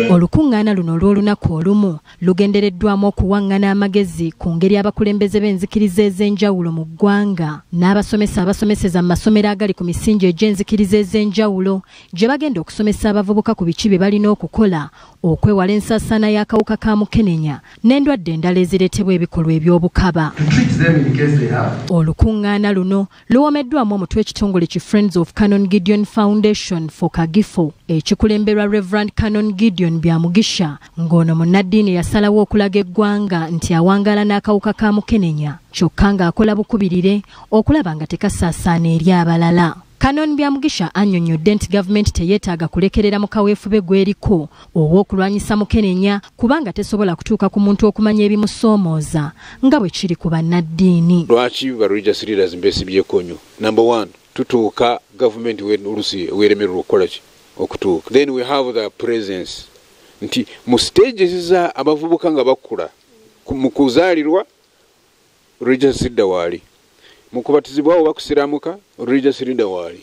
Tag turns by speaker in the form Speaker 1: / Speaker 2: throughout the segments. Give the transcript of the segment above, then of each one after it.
Speaker 1: Olukungaana luno olw'olunaku olumu lugendereddwamu okuwangana amagezi ku ngeri abakulembeze b'enzikiriza ez'enjawulo mu ggwanga n'abasomesa abasomeseza mu masomero agali ku misingi egy'enzikiriza ez'enjawulo gye bagenda okusomesa abavubuka ku biki bye balina okukola okwewala ensaasaana y'akawuka ka mukenenya n'endwadde endala ezireetebwa ebikolwa eby'obukaba. Olukungaana luno luwomeddwamu omutwe w'ekitongole ki Friends of Canon Gideon Foundation for Kagifo ekikulemberwa Reverend Canon Gideon Byamugisha ng'ono munnaddiini yasalawo okulaga eggwanga nti awangaala n'akawuka ka mukenenya kyokka ng'akola bukubirire okulaba nga tekasaasaana eri abalala. Canon Byamugisha annyonnyodde nti gavumenti teyeetaaga kulekerera mu kaweefube gw'eriko ow'okulwanyisa mukenenya kubanga tesobola kutuuka ku muntu okumanya ebimusoomooza nga bwe kiri ku bannaddiini.
Speaker 2: Lwaki ba religious leaders mbeesibyeko nnyo? Number one, tutuuka gavumenti oluusi weeremererwa okukola ki? Okutuuka. Then we have the presence nti mu stages za abavubuka nga bakula mu kuzaalirwa religious leader waali, mu kubatizibwawo bakusiramuka religious leader waali,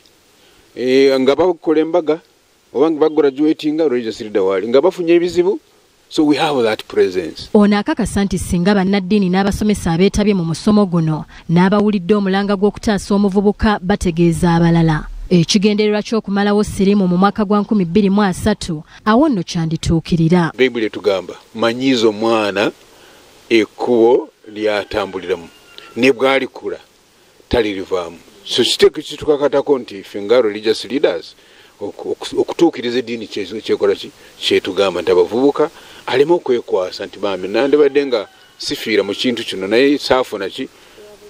Speaker 2: nga bakola embaga oba nga bagraduatinga religious leader waali, nga bafunye ebizibu. So we have that presence.
Speaker 1: Ono akakasa nti singa bannaddiini n'abasomesa abeetabye mu musomo guno n'abawulidde omulanga gw'okutaasa omuvubuka bategeeza abalala. Ekigendererwa ky'okumalawo sirimu mu mwaka gwa 2023 awo nno kyandituukirira.
Speaker 2: Bayibuli etugamba manyiiza omwana ekkubo ly'atambuliramu ne bw'alikula talirivaamu. So kiteeko kitukakatako nti ffe nga religious leaders okutuukiriza eddiini kyekola ki kyetugamba nti abavubuka aleme okwekwasa nti bambi nandibadde nga sifiira mu kintu kino naye saafuna ki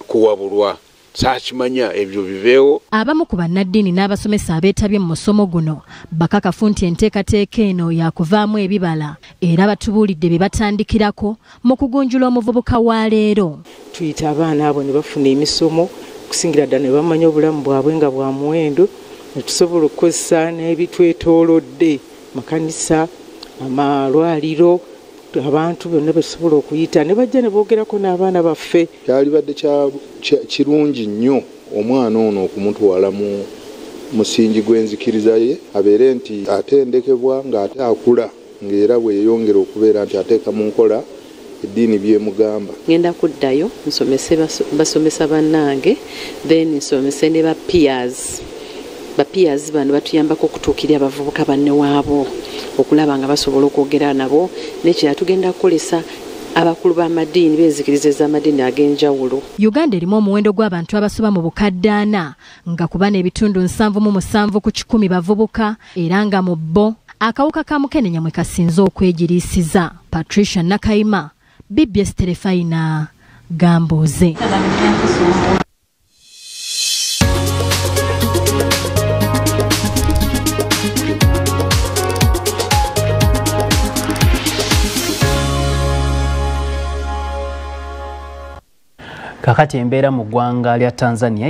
Speaker 2: kuwabulwa saakimanya ebyo biveewo.
Speaker 1: Abamu ku bannaddiini n'abasomesa abeetabye mu musomo guno bakakafu nti enteekateeka eno yakuvaamu ebibala era batubuulidde bye batandikirako mu kugunjula omuvubuka wa leero.
Speaker 3: Tuyita abaana abo ne bafuna emisomo okusingira ddala ne bamanya obulamu bwabwe nga bwa muwendo ne tusobola okukozesa n'ebitwetoolodde makanisa, amalwaliro, abantu bonna betusobola okuyita ne bajja ne boogerako n'abaana baffe.
Speaker 4: Kyalibadde kirungi nnyo omwana ono okumutwala mu musingi gw'enzikiriza ye abeere nti atendekebwa ng'ate akula ng'era bweyongera okubeera nti ateeka mu nkola eddiini byemugamba.
Speaker 5: Ngenda kuddayo nsomese basomesa bannange then nsomese ne ba peers bano batuyambako okutuukirira abavubuka banne waabo okulaba nga basobola okwogera nabo n'ekirala tugenda kukolesa abakulu b'amaddiini b'enzikiriza ez'amaddiini ag'enjawulo.
Speaker 1: Uganda erimu omuwendo gw'abantu abasoba mu bukadde 4 nga kuba n'ebitundu 77 ku 100 bavubuka era nga mu bo akawuka ka mukenenya mwe kasinze okwegiriisiza. Patricia Nakayima, BBS Terefayina, Gambuuze.
Speaker 6: Kakati embeera mu ggwanga lya Tanzania